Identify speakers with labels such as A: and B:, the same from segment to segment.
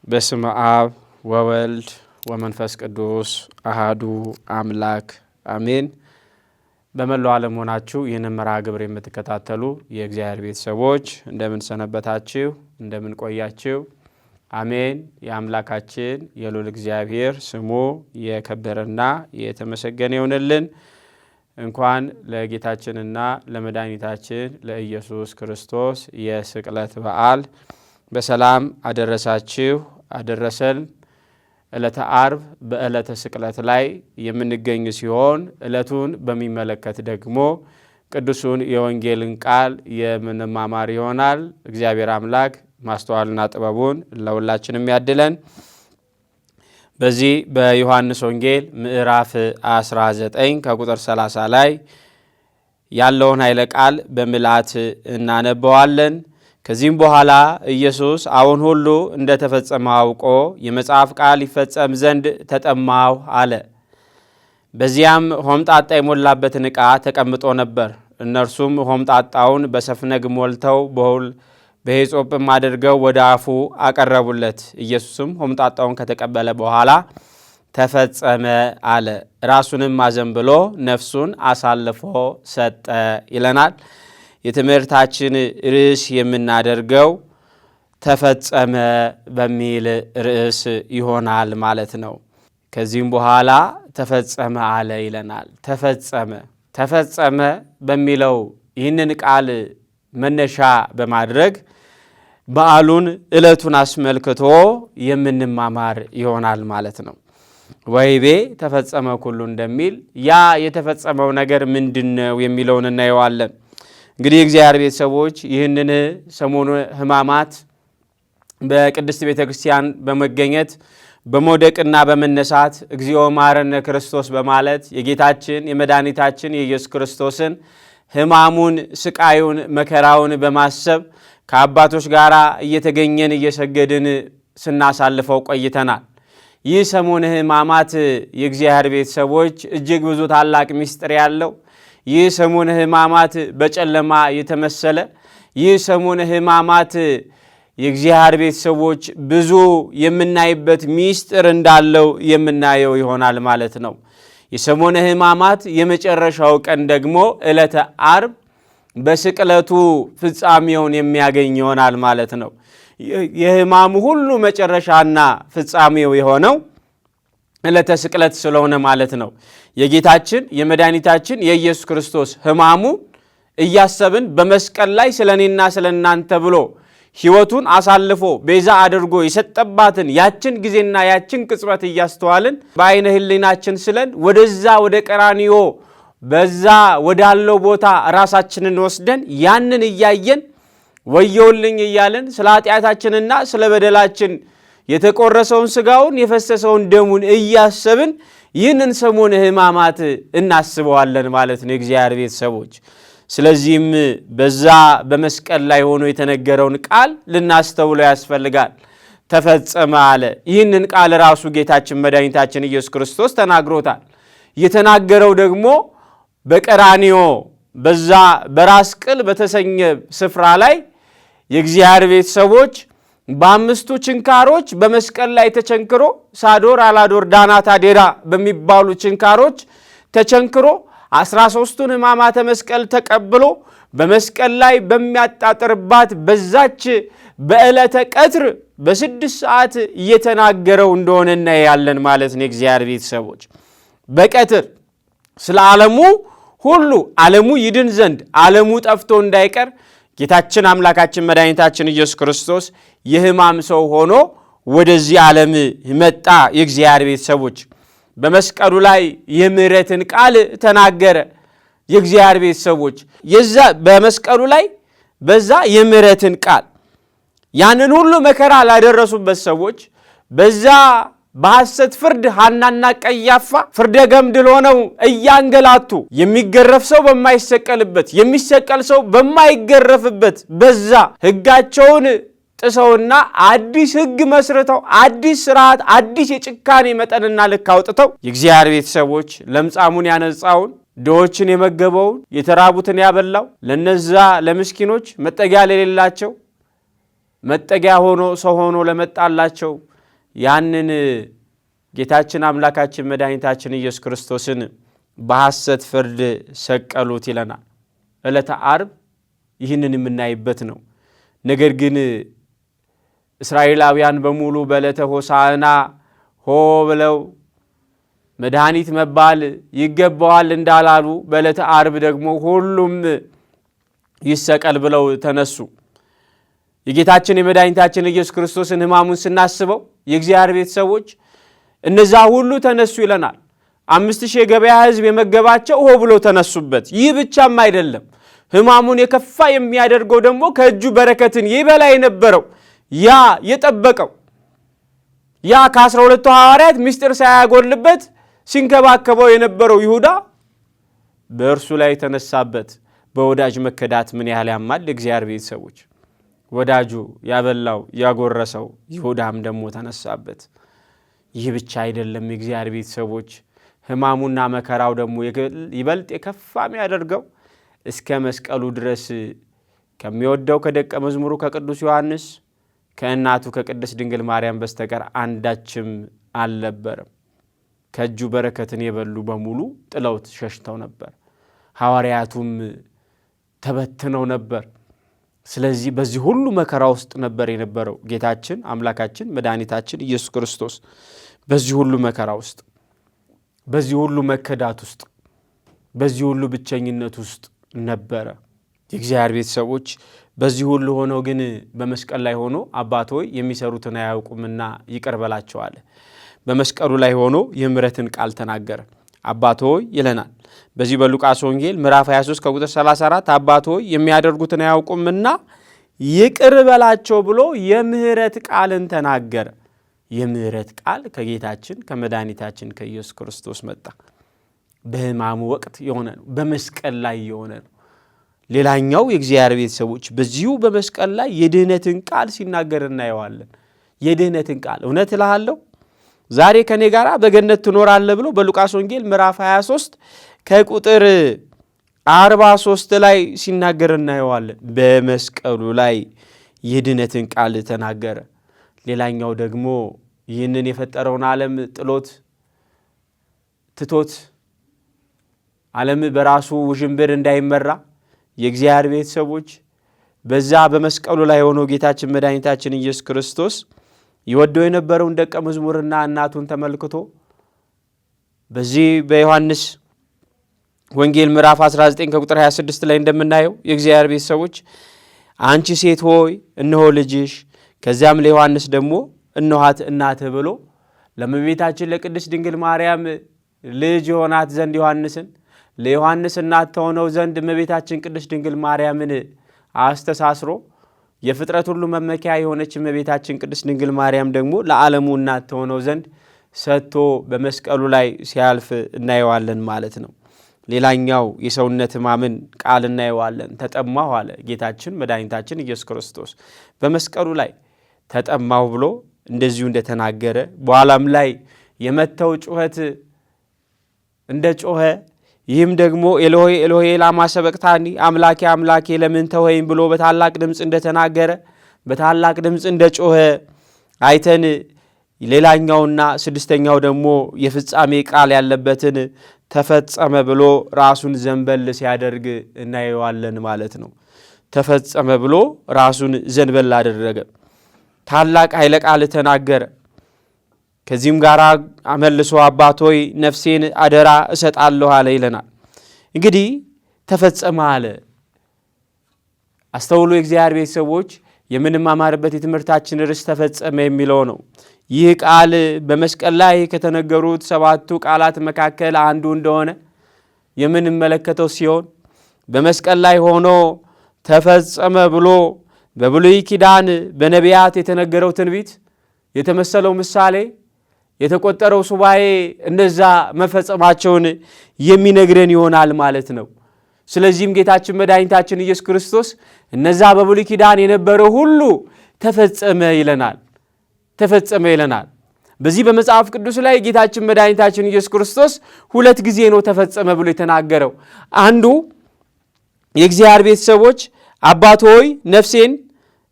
A: በስመ አብ ወወልድ ወመንፈስ ቅዱስ አሃዱ አምላክ አሜን። በመላው ዓለም ሆናችሁ ይህንን መርሐ ግብር የምትከታተሉ የእግዚአብሔር ቤተሰቦች እንደምን ሰነበታችሁ? እንደምን ቆያችሁ? አሜን። የአምላካችን የልዑል እግዚአብሔር ስሙ የከበረና የተመሰገነ ይሁንልን። እንኳን ለጌታችንና ለመድኃኒታችን ለኢየሱስ ክርስቶስ የስቅለት በዓል በሰላም አደረሳችሁ አደረሰን። ዕለተ ዓርብ በዕለተ ስቅለት ላይ የምንገኝ ሲሆን ዕለቱን በሚመለከት ደግሞ ቅዱሱን የወንጌልን ቃል የምንማማር ይሆናል። እግዚአብሔር አምላክ ማስተዋልና ጥበቡን ለሁላችንም ያድለን። በዚህ በዮሐንስ ወንጌል ምዕራፍ 19 ከቁጥር 30 ላይ ያለውን ኃይለ ቃል በምልአት እናነበዋለን። ከዚህም በኋላ ኢየሱስ አሁን ሁሉ እንደተፈጸመ አውቆ የመጽሐፍ ቃል ይፈጸም ዘንድ ተጠማሁ አለ። በዚያም ሆምጣጣ የሞላበትን ዕቃ ተቀምጦ ነበር። እነርሱም ሆምጣጣውን በሰፍነግ ሞልተው በሂሶጵም አድርገው ወደ አፉ አቀረቡለት። ኢየሱስም ሆምጣጣውን ከተቀበለ በኋላ ተፈጸመ አለ። ራሱንም አዘንብሎ ነፍሱን አሳልፎ ሰጠ ይለናል። የትምህርታችን ርዕስ የምናደርገው ተፈጸመ በሚል ርዕስ ይሆናል ማለት ነው። ከዚህም በኋላ ተፈጸመ አለ ይለናል። ተፈጸመ በሚለው ይህንን ቃል መነሻ በማድረግ በዓሉን ዕለቱን አስመልክቶ የምንማማር ይሆናል ማለት ነው። ወይቤ ተፈጸመ ኩሉ እንደሚል ያ የተፈጸመው ነገር ምንድነው የሚለውን እናየዋለን። እንግዲህ እግዚአብሔር ቤተሰቦች ይህንን ሰሞኑ ሕማማት በቅድስት ቤተ ክርስቲያን በመገኘት በመውደቅና በመነሳት እግዚኦ መሐረነ ክርስቶስ በማለት የጌታችን የመድኃኒታችን የኢየሱስ ክርስቶስን ሕማሙን፣ ስቃዩን፣ መከራውን በማሰብ ከአባቶች ጋር እየተገኘን እየሰገድን ስናሳልፈው ቆይተናል። ይህ ሰሞነ ሕማማት የእግዚአብሔር ቤተሰቦች እጅግ ብዙ ታላቅ ምስጢር ያለው ይህ ሰሞነ ሕማማት በጨለማ የተመሰለ ይህ ሰሞነ ሕማማት የእግዚአብሔር ቤተሰቦች ብዙ የምናይበት ምስጢር እንዳለው የምናየው ይሆናል ማለት ነው። የሰሞነ ሕማማት የመጨረሻው ቀን ደግሞ ዕለተ ዓርብ በስቅለቱ ፍጻሜውን የሚያገኝ ይሆናል ማለት ነው። የሕማሙ ሁሉ መጨረሻና ፍጻሜው የሆነው ዕለተ ስቅለት ስለሆነ ማለት ነው። የጌታችን የመድኃኒታችን የኢየሱስ ክርስቶስ ሕማሙ እያሰብን በመስቀል ላይ ስለኔና ስለናንተ ብሎ ሕይወቱን አሳልፎ ቤዛ አድርጎ የሰጠባትን ያችን ጊዜና ያችን ቅጽበት እያስተዋልን በአይነ ህሊናችን ስለን ወደዛ ወደ ቀራንዮ በዛ ወዳለው ቦታ ራሳችንን ወስደን ያንን እያየን ወየውልኝ እያልን ስለ ኃጢአታችንና ስለ በደላችን የተቆረሰውን ስጋውን የፈሰሰውን ደሙን እያሰብን ይህንን ሰሞነ ሕማማት እናስበዋለን ማለት ነው የእግዚአብሔር ቤተሰቦች። ስለዚህም በዛ በመስቀል ላይ ሆኖ የተነገረውን ቃል ልናስተውለው ያስፈልጋል። ተፈጸመ አለ። ይህንን ቃል ራሱ ጌታችን መድኃኒታችን ኢየሱስ ክርስቶስ ተናግሮታል። የተናገረው ደግሞ በቀራንዮ በዛ በራስ ቅል በተሰኘ ስፍራ ላይ የእግዚአብሔር ቤተሰቦች በአምስቱ ችንካሮች በመስቀል ላይ ተቸንክሮ ሳዶር፣ አላዶር፣ ዳናት፣ አዴራ በሚባሉ ችንካሮች ተቸንክሮ 13ቱን ሕማማተ መስቀል ተቀብሎ በመስቀል ላይ በሚያጣጥርባት በዛች በዕለተ ቀትር በ6 ሰዓት እየተናገረው እንደሆነ እናያለን ማለት ነው። የእግዚአብሔር ቤተሰቦች በቀትር ስለ ዓለሙ ሁሉ ዓለሙ ይድን ዘንድ ዓለሙ ጠፍቶ እንዳይቀር ጌታችን አምላካችን መድኃኒታችን ኢየሱስ ክርስቶስ የሕማም ሰው ሆኖ ወደዚህ ዓለም መጣ። የእግዚአብሔር ቤተሰቦች በመስቀሉ ላይ የምሕረትን ቃል ተናገረ። የእግዚአብሔር ቤተሰቦች የዛ በመስቀሉ ላይ በዛ የምሕረትን ቃል ያንን ሁሉ መከራ ላደረሱበት ሰዎች በዛ በሐሰት ፍርድ ሐናና ቀያፋ ፍርደ ገምድል ሆነው እያንገላቱ የሚገረፍ ሰው በማይሰቀልበት የሚሰቀል ሰው በማይገረፍበት በዛ ሕጋቸውን ጥሰውና አዲስ ሕግ መስርተው አዲስ ስርዓት አዲስ የጭካኔ መጠንና ልክ አውጥተው የእግዚአብሔር ቤተሰቦች ለምጻሙን ያነጻውን ድሆችን የመገበውን የተራቡትን ያበላው ለነዛ ለምስኪኖች መጠጊያ ለሌላቸው መጠጊያ ሆኖ ሰው ሆኖ ለመጣላቸው ያንን ጌታችን አምላካችን መድኃኒታችን ኢየሱስ ክርስቶስን በሐሰት ፍርድ ሰቀሉት ይለናል። ዕለተ ዓርብ ይህንን የምናይበት ነው። ነገር ግን እስራኤላውያን በሙሉ በዕለተ ሆሳዕና ሆ ብለው መድኃኒት መባል ይገባዋል እንዳላሉ በዕለተ ዓርብ ደግሞ ሁሉም ይሰቀል ብለው ተነሱ። የጌታችን የመድኃኒታችን ኢየሱስ ክርስቶስን ሕማሙን ስናስበው የእግዚአብሔር ቤተሰቦች እነዛ ሁሉ ተነሱ ይለናል። 5000 የገበያ ሕዝብ የመገባቸው ሆ ብሎ ተነሱበት። ይህ ብቻም አይደለም። ሕማሙን የከፋ የሚያደርገው ደግሞ ከእጁ በረከትን ይበላ የነበረው ያ የጠበቀው ያ ከ12 ሐዋርያት ምስጢር ሳያጎልበት ሲንከባከበው የነበረው ይሁዳ በእርሱ ላይ ተነሳበት። በወዳጅ መከዳት ምን ያህል ያማል! እግዚአብሔር ቤተሰቦች ወዳጁ ያበላው ያጎረሰው ይሁዳም ደግሞ ተነሳበት። ይህ ብቻ አይደለም። የእግዚአብሔር ቤተሰቦች ሕማሙና መከራው ደግሞ ይበልጥ የከፋም ያደርገው እስከ መስቀሉ ድረስ ከሚወደው ከደቀ መዝሙሩ ከቅዱስ ዮሐንስ ከእናቱ ከቅድስት ድንግል ማርያም በስተቀር አንዳችም አልነበረም። ከእጁ በረከትን የበሉ በሙሉ ጥለውት ሸሽተው ነበር። ሐዋርያቱም ተበትነው ነበር። ስለዚህ በዚህ ሁሉ መከራ ውስጥ ነበር የነበረው ጌታችን አምላካችን መድኃኒታችን ኢየሱስ ክርስቶስ። በዚህ ሁሉ መከራ ውስጥ፣ በዚህ ሁሉ መከዳት ውስጥ፣ በዚህ ሁሉ ብቸኝነት ውስጥ ነበረ። የእግዚአብሔር ቤተሰቦች በዚህ ሁሉ ሆኖ ግን በመስቀል ላይ ሆኖ አባት ሆይ የሚሰሩትን አያውቁምና ይቅር በላቸው አለ። በመስቀሉ ላይ ሆኖ የምሕረትን ቃል ተናገረ። አባት ሆይ ይለናል በዚህ በሉቃስ ወንጌል ምዕራፍ 23 ከቁጥር 34 አባት ሆይ የሚያደርጉትን አያውቁምና ይቅር በላቸው ብሎ የምሕረት ቃልን ተናገረ። የምሕረት ቃል ከጌታችን ከመድኃኒታችን ከኢየሱስ ክርስቶስ መጣ። በሕማሙ ወቅት የሆነ ነው። በመስቀል ላይ የሆነ ነው። ሌላኛው የእግዚአብሔር ቤተሰቦች በዚሁ በመስቀል ላይ የድህነትን ቃል ሲናገር እናየዋለን። የድህነትን ቃል እውነት እልሃለሁ ዛሬ ከኔ ጋር በገነት ትኖራለህ ብሎ በሉቃስ ወንጌል ምዕራፍ 23 ከቁጥር 43 ላይ ሲናገር እናየዋለን። በመስቀሉ ላይ የድህነትን ቃል ተናገረ። ሌላኛው ደግሞ ይህንን የፈጠረውን ዓለም ጥሎት ትቶት ዓለም በራሱ ውዥንብር እንዳይመራ የእግዚአብሔር ቤተሰቦች በዛ በመስቀሉ ላይ ሆኖ ጌታችን መድኃኒታችን ኢየሱስ ክርስቶስ ይወደው የነበረውን ደቀ መዝሙርና እናቱን ተመልክቶ በዚህ በዮሐንስ ወንጌል ምዕራፍ 19 ከቁጥር 26 ላይ እንደምናየው የእግዚአብሔር ቤተሰቦች አንቺ ሴት ሆይ እነሆ ልጅሽ፣ ከዚያም ለዮሐንስ ደግሞ እነኋት እናትህ ብሎ ለእመቤታችን ለቅድስት ድንግል ማርያም ልጅ የሆናት ዘንድ ዮሐንስን ለዮሐንስ እናት ተሆነው ዘንድ እመቤታችን ቅድስት ድንግል ማርያምን አስተሳስሮ የፍጥረት ሁሉ መመኪያ የሆነች እመቤታችን ቅድስት ድንግል ማርያም ደግሞ ለዓለሙ እናት ተሆነው ዘንድ ሰጥቶ በመስቀሉ ላይ ሲያልፍ እናየዋለን ማለት ነው። ሌላኛው የሰውነት ሕማምን ቃል እናየዋለን። ተጠማሁ አለ ጌታችን መድኃኒታችን ኢየሱስ ክርስቶስ በመስቀሉ ላይ ተጠማሁ ብሎ እንደዚሁ እንደተናገረ በኋላም ላይ የመተው ጩኸት እንደ ጮኸ ይህም ደግሞ ኤሎሄ ኤሎሄ ላማ ሰበቅታኒ አምላኬ አምላኬ ለምን ተወኝ ብሎ በታላቅ ድምፅ እንደተናገረ በታላቅ ድምፅ እንደ ጮኸ አይተን ሌላኛውና ስድስተኛው ደግሞ የፍጻሜ ቃል ያለበትን ተፈጸመ ብሎ ራሱን ዘንበል ሲያደርግ እናየዋለን ማለት ነው። ተፈጸመ ብሎ ራሱን ዘንበል አደረገ። ታላቅ ኃይለ ቃል ተናገረ። ከዚህም ጋር አመልሶ አባት ሆይ ነፍሴን አደራ እሰጣለሁ አለ ይለናል። እንግዲህ ተፈጸመ አለ። አስተውሎ የእግዚአብሔር ቤተሰቦች የምንማማርበት የትምህርታችን ርዕስ ተፈጸመ የሚለው ነው። ይህ ቃል በመስቀል ላይ ከተነገሩት 7ቱ ቃላት መካከል አንዱ እንደሆነ የምንመለከተው ሲሆን በመስቀል ላይ ሆኖ ተፈጸመ ብሎ በብሉይ ኪዳን በነቢያት የተነገረው ትንቢት የተመሰለው ምሳሌ የተቆጠረው ሱባኤ እንደዛ መፈጸማቸውን የሚነግረን ይሆናል ማለት ነው። ስለዚህም ጌታችን መድኃኒታችን ኢየሱስ ክርስቶስ እነዛ በብሉይ ኪዳን የነበረው ሁሉ ተፈጸመ ይለናል። ተፈጸመ ይለናል። በዚህ በመጽሐፍ ቅዱስ ላይ ጌታችን መድኃኒታችን ኢየሱስ ክርስቶስ 2 ጊዜ ነው ተፈጸመ ብሎ የተናገረው። አንዱ የእግዚአብሔር ቤተሰቦች አባት ሆይ ነፍሴን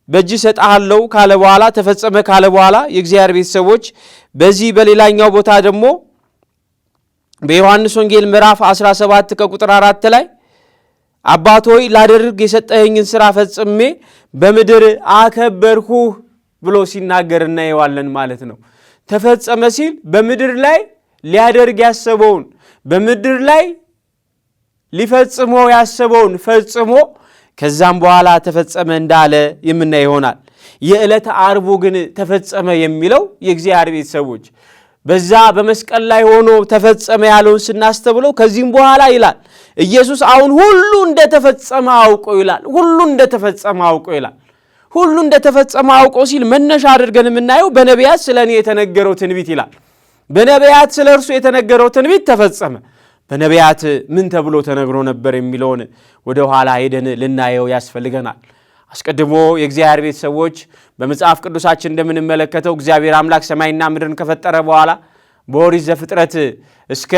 A: በእጅ ሰጣለሁ ካለ በኋላ ተፈጸመ ካለ በኋላ የእግዚአብሔር ቤተሰቦች በዚህ በሌላኛው ቦታ ደግሞ በዮሐንስ ወንጌል ምዕራፍ 17 ከቁጥር 4 ላይ አባት ሆይ ላደርግ የሰጠኸኝን ሥራ ፈጽሜ በምድር አከበርኩህ ብሎ ሲናገር እናየዋለን ማለት ነው። ተፈጸመ ሲል በምድር ላይ ሊያደርግ ያሰበውን በምድር ላይ ሊፈጽመው ያሰበውን ፈጽሞ ከዛም በኋላ ተፈጸመ እንዳለ የምናይ ይሆናል። የዕለተ ዓርቡ ግን ተፈጸመ የሚለው የእግዚአብሔር ቤተሰቦች በዛ በመስቀል ላይ ሆኖ ተፈጸመ ያለውን ስናስተብለው ከዚህም በኋላ ይላል ኢየሱስ አሁን ሁሉ እንደተፈጸመ አውቆ ይላል። ሁሉ እንደተፈጸመ አውቆ ይላል። ሁሉ እንደተፈጸመ አውቆ ሲል መነሻ አድርገን የምናየው በነቢያት ስለኔ የተነገረው ትንቢት ይላል። በነቢያት ስለ እርሱ የተነገረው ትንቢት ተፈጸመ። በነቢያት ምን ተብሎ ተነግሮ ነበር የሚለውን ወደ ኋላ ሄደን ልናየው ያስፈልገናል። አስቀድሞ የእግዚአብሔር ቤተሰቦች በመጽሐፍ ቅዱሳችን እንደምንመለከተው እግዚአብሔር አምላክ ሰማይና ምድርን ከፈጠረ በኋላ በኦሪት ዘፍጥረት እስከ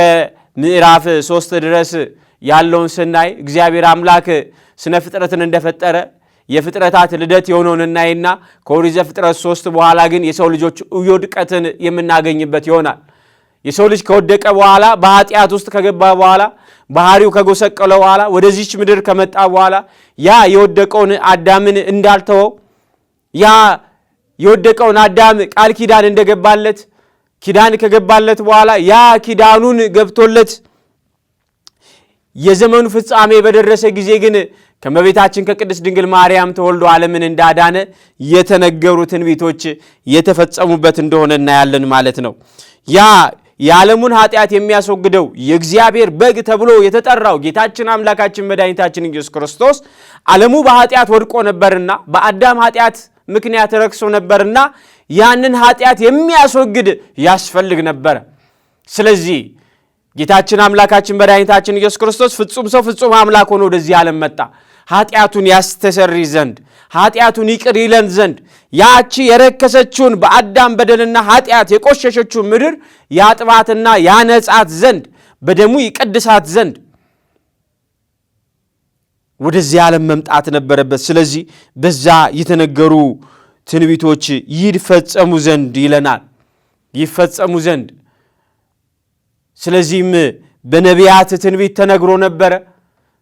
A: ምዕራፍ 3 ድረስ ያለውን ስናይ እግዚአብሔር አምላክ ስነ ፍጥረትን እንደፈጠረ የፍጥረታት ልደት የሆነውን እናይና ከኦሪት ዘፍጥረት 3 በኋላ ግን የሰው ልጆች ውድቀትን የምናገኝበት ይሆናል። የሰው ልጅ ከወደቀ በኋላ በኃጢአት ውስጥ ከገባ በኋላ ባህሪው ከጎሰቀለ በኋላ ወደዚች ምድር ከመጣ በኋላ ያ የወደቀውን አዳምን እንዳልተወው ያ የወደቀውን አዳም ቃል ኪዳን እንደገባለት ኪዳን ከገባለት በኋላ ያ ኪዳኑን ገብቶለት የዘመኑ ፍጻሜ በደረሰ ጊዜ ግን ከመቤታችን ከቅድስት ድንግል ማርያም ተወልዶ ዓለምን እንዳዳነ የተነገሩ ትንቢቶች የተፈጸሙበት እንደሆነ እናያለን ማለት ነው። ያ የዓለሙን ኃጢአት የሚያስወግደው የእግዚአብሔር በግ ተብሎ የተጠራው ጌታችን አምላካችን መድኃኒታችን ኢየሱስ ክርስቶስ ዓለሙ በኃጢአት ወድቆ ነበርና በአዳም ኃጢአት ምክንያት ረክሶ ነበርና ያንን ኃጢአት የሚያስወግድ ያስፈልግ ነበር። ስለዚህ ጌታችን አምላካችን መድኃኒታችን ኢየሱስ ክርስቶስ ፍጹም ሰው ፍጹም አምላክ ሆኖ ወደዚህ ዓለም መጣ። ኃጢአቱን ያስተሰሪ ዘንድ ኃጢአቱን ይቅር ይለን ዘንድ ያቺ የረከሰችውን በአዳም በደልና ኃጢአት የቆሸሸችውን ምድር ያጥባትና ያነጻት ዘንድ በደሙ ይቀድሳት ዘንድ ወደዚህ ዓለም መምጣት ነበረበት። ስለዚህ በዛ የተነገሩ ትንቢቶች ይፈጸሙ ዘንድ ይለናል። ይፈጸሙ ዘንድ ስለዚህም በነቢያት ትንቢት ተነግሮ ነበረ።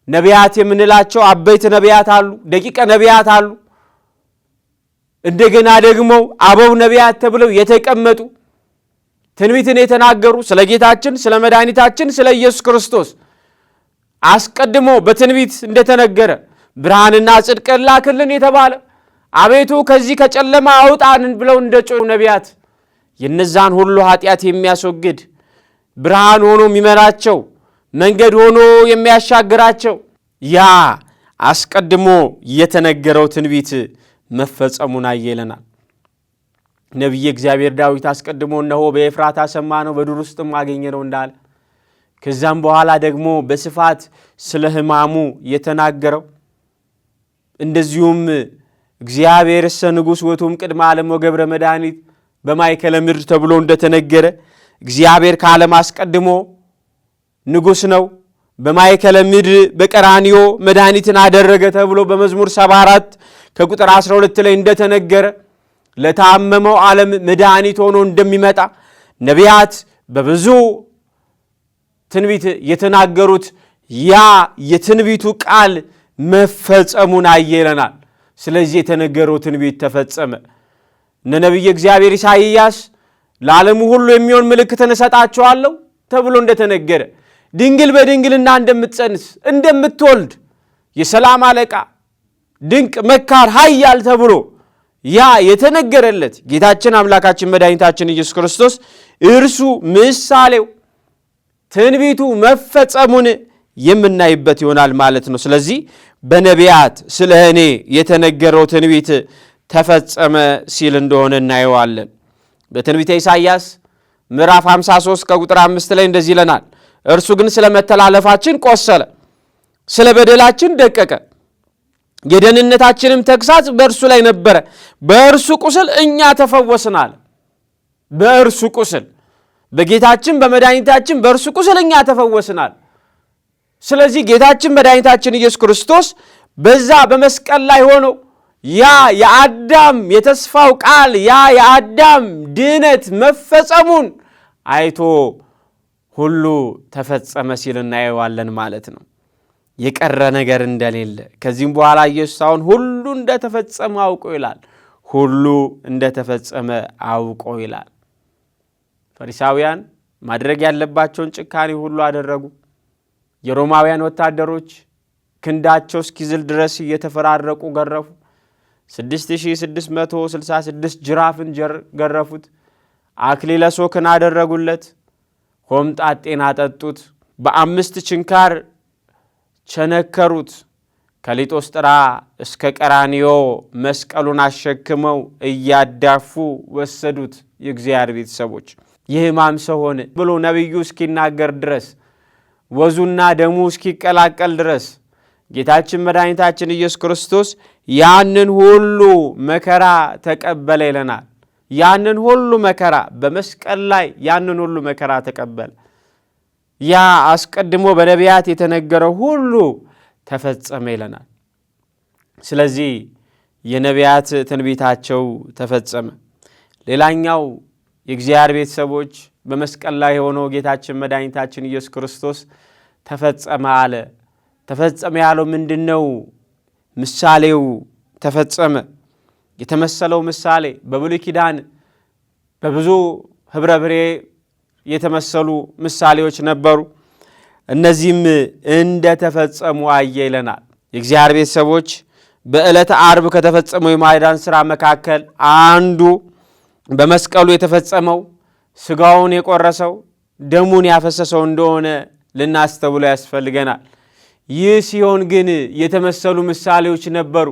A: ነቢያት የምንላቸው አበይት ነቢያት አሉ፣ ደቂቀ ነቢያት አሉ። እንደገና ደግሞ አበው ነቢያት ተብለው የተቀመጡ ትንቢትን የተናገሩ ስለ ጌታችን ስለ መድኃኒታችን ስለ ኢየሱስ ክርስቶስ አስቀድሞ በትንቢት እንደተነገረ ብርሃንና ጽድቅን ላክልን የተባለ አቤቱ ከዚህ ከጨለማ አውጣን ብለው እንደጮሁ ነቢያት የነዛን ሁሉ ኃጢአት የሚያስወግድ ብርሃን ሆኖ የሚመራቸው መንገድ ሆኖ የሚያሻግራቸው ያ አስቀድሞ የተነገረው ትንቢት መፈጸሙን አየለናል። ነቢየ እግዚአብሔር ዳዊት አስቀድሞ እነሆ በኤፍራታ ሰማነው በዱር ውስጥም አገኘነው እንዳለ ከዛም በኋላ ደግሞ በስፋት ስለ ሕማሙ የተናገረው እንደዚሁም እግዚአብሔር ንጉሥ ወቱም ቅድመ ዓለም ወገብረ መድኃኒት በማይከለ ምድር ተብሎ እንደተነገረ እግዚአብሔር ከዓለም አስቀድሞ ንጉሥ ነው፣ በማይከለ ምድር በቀራንዮ መድኃኒትን አደረገ ተብሎ በመዝሙር 74 ከቁጥር 12 ላይ እንደተነገረ ለታመመው ዓለም መድኃኒት ሆኖ እንደሚመጣ ነቢያት በብዙ ትንቢት የተናገሩት ያ የትንቢቱ ቃል መፈጸሙን አየለናል። ስለዚህ የተነገረው ትንቢት ተፈጸመ። እነ ነቢየ እግዚአብሔር ኢሳይያስ ለዓለሙ ሁሉ የሚሆን ምልክትን እሰጣቸዋለሁ ተብሎ እንደተነገረ ድንግል በድንግልና እንደምትጸንስ እንደምትወልድ የሰላም አለቃ ድንቅ መካር ኃያል ተብሎ ያ የተነገረለት ጌታችን አምላካችን መድኃኒታችን ኢየሱስ ክርስቶስ እርሱ ምሳሌው ትንቢቱ መፈጸሙን የምናይበት ይሆናል ማለት ነው። ስለዚህ በነቢያት ስለ እኔ የተነገረው ትንቢት ተፈጸመ ሲል እንደሆነ እናየዋለን። በትንቢተ ኢሳይያስ ምዕራፍ 53 ከቁጥር 5 ላይ እንደዚህ ይለናል። እርሱ ግን ስለ መተላለፋችን ቆሰለ፣ ስለ በደላችን ደቀቀ፣ የደህንነታችንም ተግሣጽ በእርሱ ላይ ነበረ፣ በእርሱ ቁስል እኛ ተፈወስናል። በእርሱ ቁስል፣ በጌታችን በመድኃኒታችን በእርሱ ቁስል እኛ ተፈወስናል። ስለዚህ ጌታችን መድኃኒታችን ኢየሱስ ክርስቶስ በዛ በመስቀል ላይ ሆኖ ያ የአዳም የተስፋው ቃል ያ የአዳም ድነት መፈጸሙን አይቶ ሁሉ ተፈጸመ ሲል እናየዋለን ማለት ነው። የቀረ ነገር እንደሌለ ከዚህም በኋላ ኢየሱስ አሁን ሁሉ እንደተፈጸመ አውቆ ይላል። ሁሉ እንደተፈጸመ አውቆ ይላል። ፈሪሳውያን ማድረግ ያለባቸውን ጭካኔ ሁሉ አደረጉ። የሮማውያን ወታደሮች ክንዳቸው እስኪዝል ድረስ እየተፈራረቁ ገረፉ። 6666 ጅራፍን ገረፉት። አክሊለ ሦክን አደረጉለት። ሆምጣጤን አጠጡት። በ5 ችንካር ቸነከሩት። ከሊጦስጥራ እስከ ቀራንዮ መስቀሉን አሸክመው እያዳፉ ወሰዱት። የእግዚአብሔር ቤተሰቦች የሕማም ሰው ሆነ ብሎ ነቢዩ እስኪናገር ድረስ ወዙና ደሙ እስኪቀላቀል ድረስ ጌታችን መድኃኒታችን ኢየሱስ ክርስቶስ ያንን ሁሉ መከራ ተቀበለ ይለናል። ያንን ሁሉ መከራ በመስቀል ላይ ያንን ሁሉ መከራ ተቀበለ። ያ አስቀድሞ በነቢያት የተነገረው ሁሉ ተፈጸመ ይለናል። ስለዚህ የነቢያት ትንቢታቸው ተፈጸመ። ሌላኛው የእግዚአብሔር ቤተሰቦች በመስቀል ላይ የሆነው ጌታችን መድኃኒታችን ኢየሱስ ክርስቶስ ተፈጸመ አለ። ተፈጸመ ያለው ምንድነው? ምሳሌው ተፈጸመ። የተመሰለው ምሳሌ በብሉይ ኪዳን በብዙ ህብረ ብሬ የተመሰሉ ምሳሌዎች ነበሩ። እነዚህም እንደተፈጸሙ አየ ይለናል። የእግዚአብሔር ቤተሰቦች በዕለተ ዓርብ ከተፈጸመው የማዳን ሥራ መካከል አንዱ በመስቀሉ የተፈጸመው ሥጋውን የቆረሰው ደሙን ያፈሰሰው እንደሆነ ልናስተውሎ ያስፈልገናል። ይህ ሲሆን ግን የተመሰሉ ምሳሌዎች ነበሩ።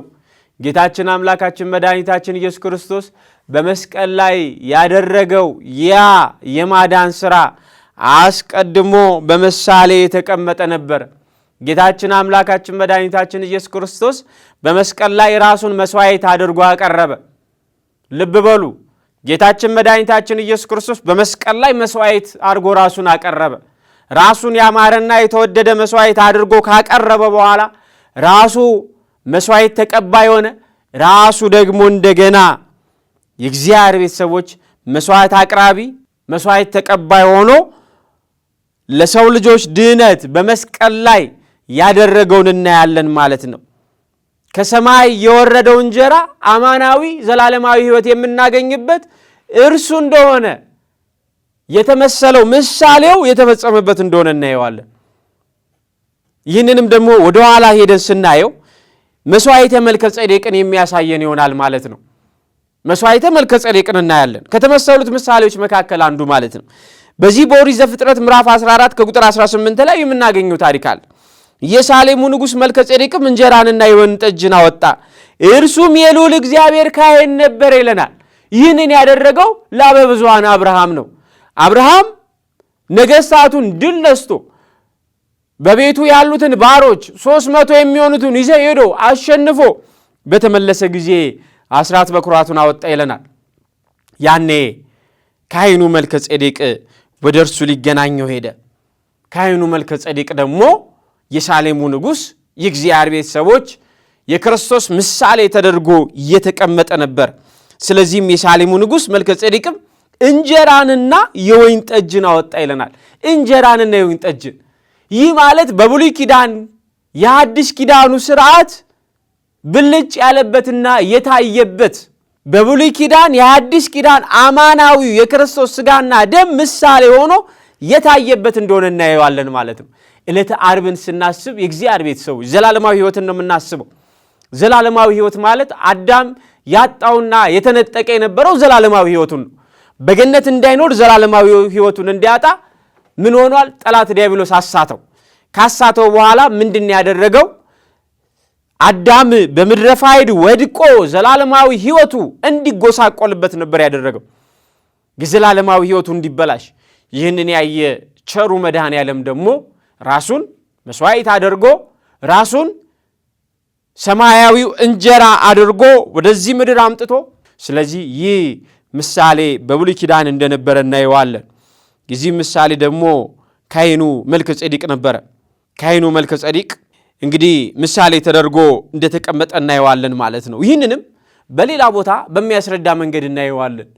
A: ጌታችን አምላካችን መድኃኒታችን ኢየሱስ ክርስቶስ በመስቀል ላይ ያደረገው ያ የማዳን ሥራ አስቀድሞ በምሳሌ የተቀመጠ ነበር። ጌታችን አምላካችን መድኃኒታችን ኢየሱስ ክርስቶስ በመስቀል ላይ ራሱን መስዋዕት አድርጎ አቀረበ። ልብ በሉ፣ ጌታችን መድኃኒታችን ኢየሱስ ክርስቶስ በመስቀል ላይ መስዋዕት አድርጎ ራሱን አቀረበ። ራሱን ያማረና የተወደደ መስዋዕት አድርጎ ካቀረበ በኋላ ራሱ መስዋዕት ተቀባይ ሆነ። ራሱ ደግሞ እንደገና የእግዚአብሔር ቤተሰቦች መስዋዕት አቅራቢ፣ መስዋዕት ተቀባይ ሆኖ ለሰው ልጆች ድነት በመስቀል ላይ ያደረገውን እናያለን ማለት ነው። ከሰማይ የወረደው እንጀራ አማናዊ ዘላለማዊ ሕይወት የምናገኝበት እርሱ እንደሆነ የተመሰለው ምሳሌው የተፈጸመበት እንደሆነ እናየዋለን። ይህንንም ደግሞ ወደ ኋላ ሄደን ስናየው መስዋዕተ መልከ ጼዴቅን የሚያሳየን ይሆናል ማለት ነው። መስዋዕተ መልከ ጼዴቅን እናያለን ከተመሰሉት ምሳሌዎች መካከል አንዱ ማለት ነው። በዚህ በኦሪት ዘፍጥረት ምዕራፍ 14 ከቁጥር 18 ላይ የምናገኘው ታሪክ አለ። የሳሌሙ ንጉሥ መልከ ጼዴቅም እንጀራንና የወይን ጠጅን አወጣ፣ እርሱም የልዑል እግዚአብሔር ካህን ነበር ይለናል። ይህንን ያደረገው ለአበብዙኃን አብርሃም ነው። አብርሃም ነገሥታቱን ድል ነስቶ በቤቱ ያሉትን ባሮች 300 የሚሆኑትን ይዘ ሄዶ አሸንፎ በተመለሰ ጊዜ አስራት በኩራቱን አወጣ ይለናል። ያኔ ካህኑ መልከ ጼዴቅ ወደ እርሱ ሊገናኘው ሄደ። ካህኑ መልከ ጼዴቅ ደግሞ የሳሌሙ ንጉሥ የእግዚአብሔር ቤተሰቦች የክርስቶስ ምሳሌ ተደርጎ እየተቀመጠ ነበር። ስለዚህም የሳሌሙ ንጉሥ መልከ ጼዴቅም እንጀራንና የወይን ጠጅን አወጣ ይለናል። እንጀራንና የወይን ጠጅን፣ ይህ ማለት በብሉይ ኪዳን የአዲስ ኪዳኑ ስርዓት ብልጭ ያለበትና የታየበት በብሉይ ኪዳን የአዲስ ኪዳን አማናዊ የክርስቶስ ሥጋና ደም ምሳሌ ሆኖ የታየበት እንደሆነ እናየዋለን ማለት ነው። ዕለተ ዓርብን ስናስብ የእግዚአብሔር ቤተሰቦች ዘላለማዊ ሕይወትን ነው የምናስበው። ዘላለማዊ ሕይወት ማለት አዳም ያጣውና የተነጠቀ የነበረው ዘላለማዊ ሕይወቱን ነው። በገነት እንዳይኖር ዘላለማዊ ሕይወቱን እንዲያጣ ምን ሆኗል? ጠላት ዲያብሎስ አሳተው። ካሳተው በኋላ ምንድን ያደረገው? አዳም በምድረ ፋይድ ወድቆ ዘላለማዊ ሕይወቱ እንዲጎሳቆልበት ነበር ያደረገው። የዘላለማዊ ሕይወቱ እንዲበላሽ ይህንን ያየ ቸሩ መድኃኔዓለም ደግሞ ራሱን መስዋዕት አድርጎ ራሱን ሰማያዊው እንጀራ አድርጎ ወደዚህ ምድር አምጥቶ ስለዚህ ይህ ምሳሌ በብሉይ ኪዳን እንደነበረ እናየዋለን። የዚህ ምሳሌ ደግሞ ካህኑ መልከ ጼዴቅ ነበረ። ካህኑ መልከ ጼዴቅ እንግዲህ ምሳሌ ተደርጎ እንደተቀመጠ እናየዋለን ማለት ነው። ይህንንም በሌላ ቦታ በሚያስረዳ መንገድ እናየዋለን።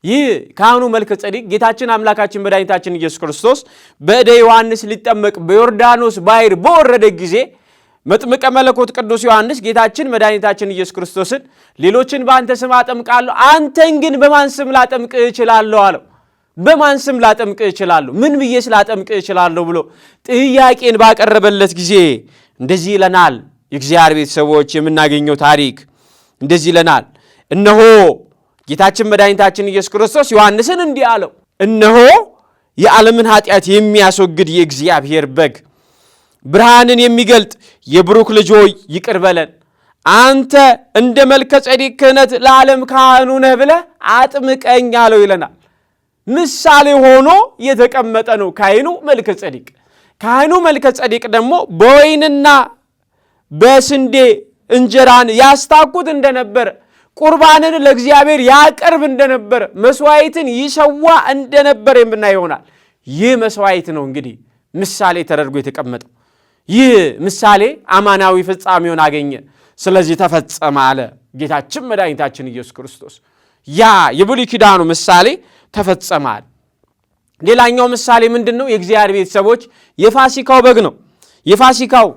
A: ይህ ካህኑ መልከ ጼዴቅ ጌታችን አምላካችን መድኃኒታችን ኢየሱስ ክርስቶስ በእደ ዮሐንስ ሊጠመቅ በዮርዳኖስ ባሕር በወረደ ጊዜ መጥምቀ መለኮት ቅዱስ ዮሐንስ ጌታችን መድኃኒታችን ኢየሱስ ክርስቶስን ሌሎችን በአንተ ስም አጠምቃለሁ፣ አንተን ግን በማን ስም ላጠምቅህ እችላለሁ አለው። በማን ስም ላጠምቅህ እችላለሁ? ምን ብዬስ ላጠምቅህ እችላለሁ ብሎ ጥያቄን ባቀረበለት ጊዜ እንደዚህ ይለናል። የእግዚአብሔር ቤተሰቦች የምናገኘው ታሪክ እንደዚህ ይለናል። እነሆ ጌታችን መድኃኒታችን ኢየሱስ ክርስቶስ ዮሐንስን እንዲህ አለው፣ እነሆ የዓለምን ኃጢአት የሚያስወግድ የእግዚአብሔር በግ፣ ብርሃንን የሚገልጥ የብሩክ ልጅ ሆይ ይቅር በለን። አንተ እንደ መልከ ጼዴቅ ክህነት ለዓለም ካህኑ ነህ ብለህ አጥምቀኝ አለው ይለናል። ምሳሌ ሆኖ የተቀመጠ ነው ካህኑ መልከ ጼዴቅ። ካህኑ መልከ ጼዴቅ ደግሞ በወይንና በስንዴ እንጀራን ያስታኩት እንደነበረ፣ ቁርባንን ለእግዚአብሔር ያቀርብ እንደነበረ፣ መስዋዕትን ይሰዋ እንደነበረ የምናየው ይሆናል። ይህ መስዋዕት ነው እንግዲህ ምሳሌ ተደርጎ የተቀመጠው። ይህ ምሳሌ አማናዊ ፍጻሜውን አገኘ። ስለዚህ ተፈጸመ አለ ጌታችን መድኃኒታችን ኢየሱስ ክርስቶስ። ያ የብሉይ ኪዳኑ ምሳሌ ተፈጸመ አለ። ሌላኛው ምሳሌ ምንድን ነው? የእግዚአብሔር ቤተሰቦች የፋሲካው በግ ነው። የፋሲካው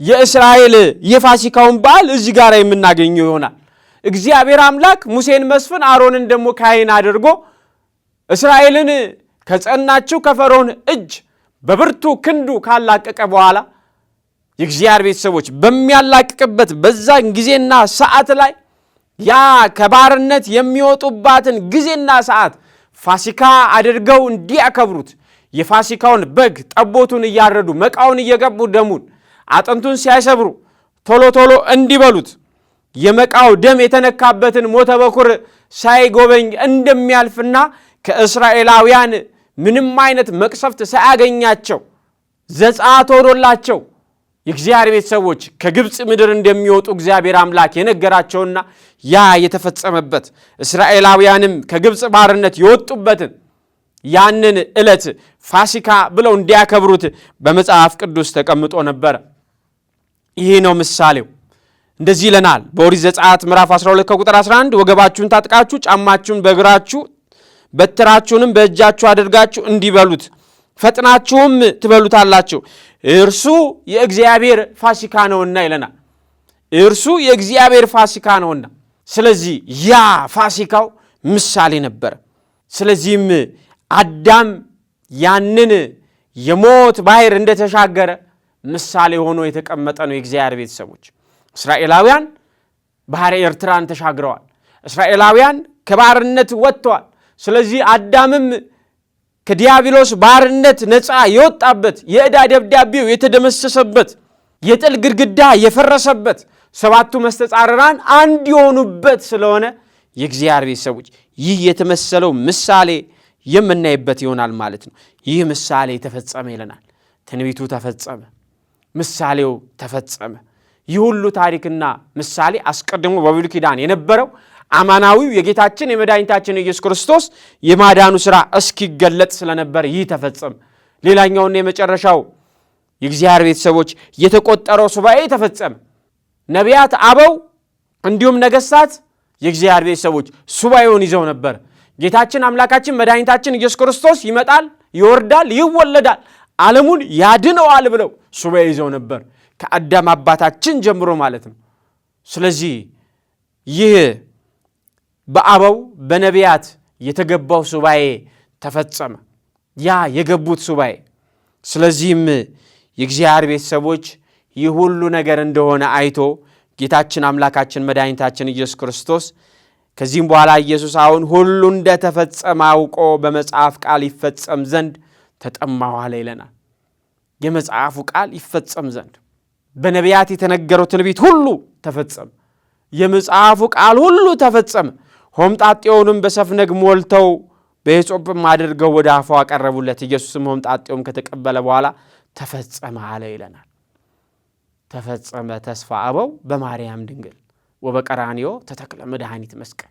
A: የእስራኤል የፋሲካውን በዓል እዚህ ጋር የምናገኘው ይሆናል። እግዚአብሔር አምላክ ሙሴን መስፍን አሮንን ደግሞ ካህን አድርጎ እስራኤልን ከጸናችው ከፈርዖን እጅ በብርቱ ክንዱ ካላቀቀ በኋላ የእግዚአብሔር ቤተሰቦች በሚያላቅቅበት በዛን ጊዜና ሰዓት ላይ ያ ከባርነት የሚወጡባትን ጊዜና ሰዓት ፋሲካ አድርገው እንዲያከብሩት የፋሲካውን በግ ጠቦቱን እያረዱ መቃውን እየገቡ ደሙን አጥንቱን ሲያሰብሩ ቶሎ ቶሎ እንዲበሉት የመቃው ደም የተነካበትን ሞተ በኩር ሳይጎበኝ እንደሚያልፍና ከእስራኤላውያን ምንም አይነት መቅሰፍት ሳያገኛቸው ዘጸአት ሆኖላቸው የእግዚአብሔር ቤተሰቦች ከግብፅ ምድር እንደሚወጡ እግዚአብሔር አምላክ የነገራቸውና ያ የተፈጸመበት እስራኤላውያንም ከግብፅ ባርነት የወጡበትን ያንን ዕለት ፋሲካ ብለው እንዲያከብሩት በመጽሐፍ ቅዱስ ተቀምጦ ነበረ። ይሄ ነው ምሳሌው። እንደዚህ ይለናል በኦሪት ዘጸአት ምዕራፍ 12 ከቁጥር 11 ወገባችሁን ታጥቃችሁ ጫማችሁን በእግራችሁ በትራችሁንም በእጃችሁ አድርጋችሁ እንዲበሉት ፈጥናችሁም ትበሉታላችሁ፣ እርሱ የእግዚአብሔር ፋሲካ ነውና ይለናል። እርሱ የእግዚአብሔር ፋሲካ ነውና። ስለዚህ ያ ፋሲካው ምሳሌ ነበረ። ስለዚህም አዳም ያንን የሞት ባሕር እንደተሻገረ ምሳሌ ሆኖ የተቀመጠ ነው። የእግዚአብሔር ቤተሰቦች እስራኤላውያን ባሕረ ኤርትራን ተሻግረዋል። እስራኤላውያን ከባርነት ወጥተዋል። ስለዚህ አዳምም ከዲያብሎስ ባርነት ነፃ የወጣበት የዕዳ ደብዳቤው የተደመሰሰበት የጥል ግድግዳ የፈረሰበት ሰባቱ መስተጻርራን አንድ የሆኑበት ስለሆነ የእግዚአብሔር ቤተሰቦች ይህ የተመሰለው ምሳሌ የምናይበት ይሆናል ማለት ነው። ይህ ምሳሌ ተፈጸመ ይለናል። ትንቢቱ ተፈጸመ፣ ምሳሌው ተፈጸመ። ይህ ሁሉ ታሪክና ምሳሌ አስቀድሞ በብሉይ ኪዳን የነበረው አማናዊው የጌታችን የመድኃኒታችን ኢየሱስ ክርስቶስ የማዳኑ ሥራ እስኪገለጥ ስለነበር ይህ ተፈጸመ። ሌላኛውና የመጨረሻው የእግዚአብሔር ቤተሰቦች የተቆጠረው ሱባኤ ተፈጸመ። ነቢያት አበው እንዲሁም ነገሥታት የእግዚአብሔር ቤተሰቦች ሱባኤውን ይዘው ነበር። ጌታችን አምላካችን መድኃኒታችን ኢየሱስ ክርስቶስ ይመጣል፣ ይወርዳል፣ ይወለዳል፣ ዓለሙን ያድነዋል ብለው ሱባኤ ይዘው ነበር፣ ከአዳም አባታችን ጀምሮ ማለት ነው። ስለዚህ ይህ በአበው በነቢያት የተገባው ሱባኤ ተፈጸመ፣ ያ የገቡት ሱባኤ። ስለዚህም የእግዚአብሔር ቤተሰቦች ይህ ሁሉ ነገር እንደሆነ አይቶ ጌታችን አምላካችን መድኃኒታችን ኢየሱስ ክርስቶስ ከዚህም በኋላ ኢየሱስ አሁን ሁሉ እንደተፈጸመ አውቆ በመጽሐፍ ቃል ይፈጸም ዘንድ ተጠማሁ አለ ይለናል። የመጽሐፉ ቃል ይፈጸም ዘንድ በነቢያት የተነገረው ትንቢት ሁሉ ተፈጸመ። የመጽሐፉ ቃል ሁሉ ተፈጸመ። ሆምጣጤውንም በሰፍነግ ሞልተው በሂሶጵም አድርገው ወደ አፉ አቀረቡለት። ኢየሱስም ሆምጣጤውን ከተቀበለ በኋላ ተፈጸመ አለ ይለናል። ተፈጸመ ተስፋ አበው በማርያም ድንግል ወበቀራንዮ ተተክለ መድኃኒት መስቀል።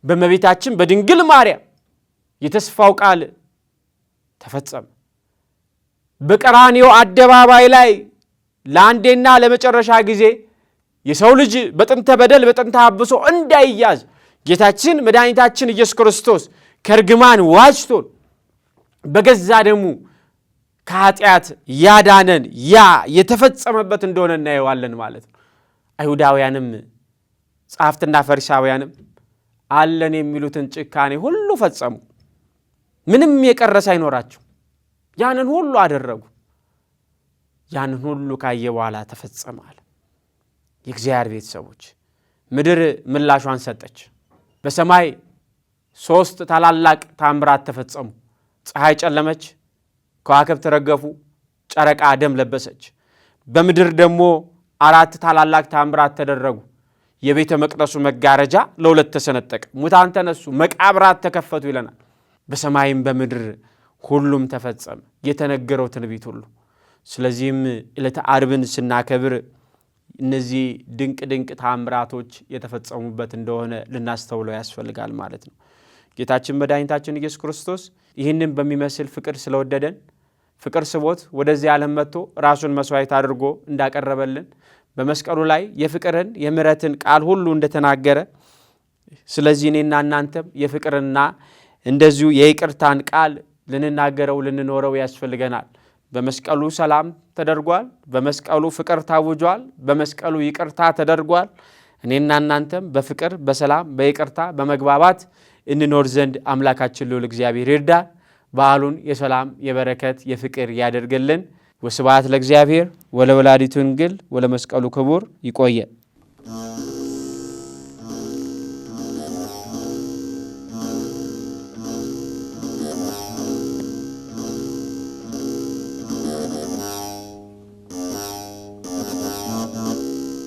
A: በእመቤታችን በድንግል ማርያም የተስፋው ቃል ተፈጸመ። በቀራንዮ አደባባይ ላይ ለአንዴና ለመጨረሻ ጊዜ የሰው ልጅ በጥንተ በደል በጥንተ አብሶ እንዳይያዝ ጌታችን መድኃኒታችን ኢየሱስ ክርስቶስ ከርግማን ዋጅቶን በገዛ ደሙ ከኃጢአት ያዳነን ያ የተፈጸመበት እንደሆነ እናየዋለን ማለት ነው። አይሁዳውያንም ጸሐፍትና ፈሪሳውያንም አለን የሚሉትን ጭካኔ ሁሉ ፈጸሙ። ምንም የቀረ ሳይኖራቸው ያንን ሁሉ አደረጉ። ያንን ሁሉ ካየ በኋላ ተፈጸመ አለ። የእግዚአብሔር ቤተሰቦች ምድር ምላሿን ሰጠች። በሰማይ 3 ታላላቅ ታምራት ተፈጸሙ። ፀሐይ ጨለመች፣ ከዋክብት ረገፉ፣ ጨረቃ ደም ለበሰች። በምድር ደግሞ 4 ታላላቅ ታምራት ተደረጉ። የቤተ መቅደሱ መጋረጃ ለ2 ተሰነጠቀ፣ ሙታን ተነሱ፣ መቃብራት ተከፈቱ ይለናል። በሰማይም በምድር ሁሉም ተፈጸመ፣ የተነገረው ትንቢት ሁሉ። ስለዚህም ዕለተ ዓርብን ስናከብር እነዚህ ድንቅ ድንቅ ታምራቶች የተፈጸሙበት እንደሆነ ልናስተውለው ያስፈልጋል ማለት ነው። ጌታችን መድኃኒታችን ኢየሱስ ክርስቶስ ይህንን በሚመስል ፍቅር ስለወደደን ፍቅር ስቦት ወደዚህ ዓለም መጥቶ ራሱን መስዋዕት አድርጎ እንዳቀረበልን በመስቀሉ ላይ የፍቅርን የምሕረትን ቃል ሁሉ እንደተናገረ፣ ስለዚህ እኔና እናንተም የፍቅርና እንደዚሁ የይቅርታን ቃል ልንናገረው ልንኖረው ያስፈልገናል። በመስቀሉ ሰላም ተደርጓል። በመስቀሉ ፍቅር ታውጇል። በመስቀሉ ይቅርታ ተደርጓል። እኔና እናንተም በፍቅር በሰላም በይቅርታ በመግባባት እንኖር ዘንድ አምላካችን ልዑል እግዚአብሔር ይርዳን። በዓሉን የሰላም የበረከት የፍቅር ያደርግልን። ወስብሐት ለእግዚአብሔር ወለወላዲቱ ድንግል ወለመስቀሉ ክቡር። ይቆየ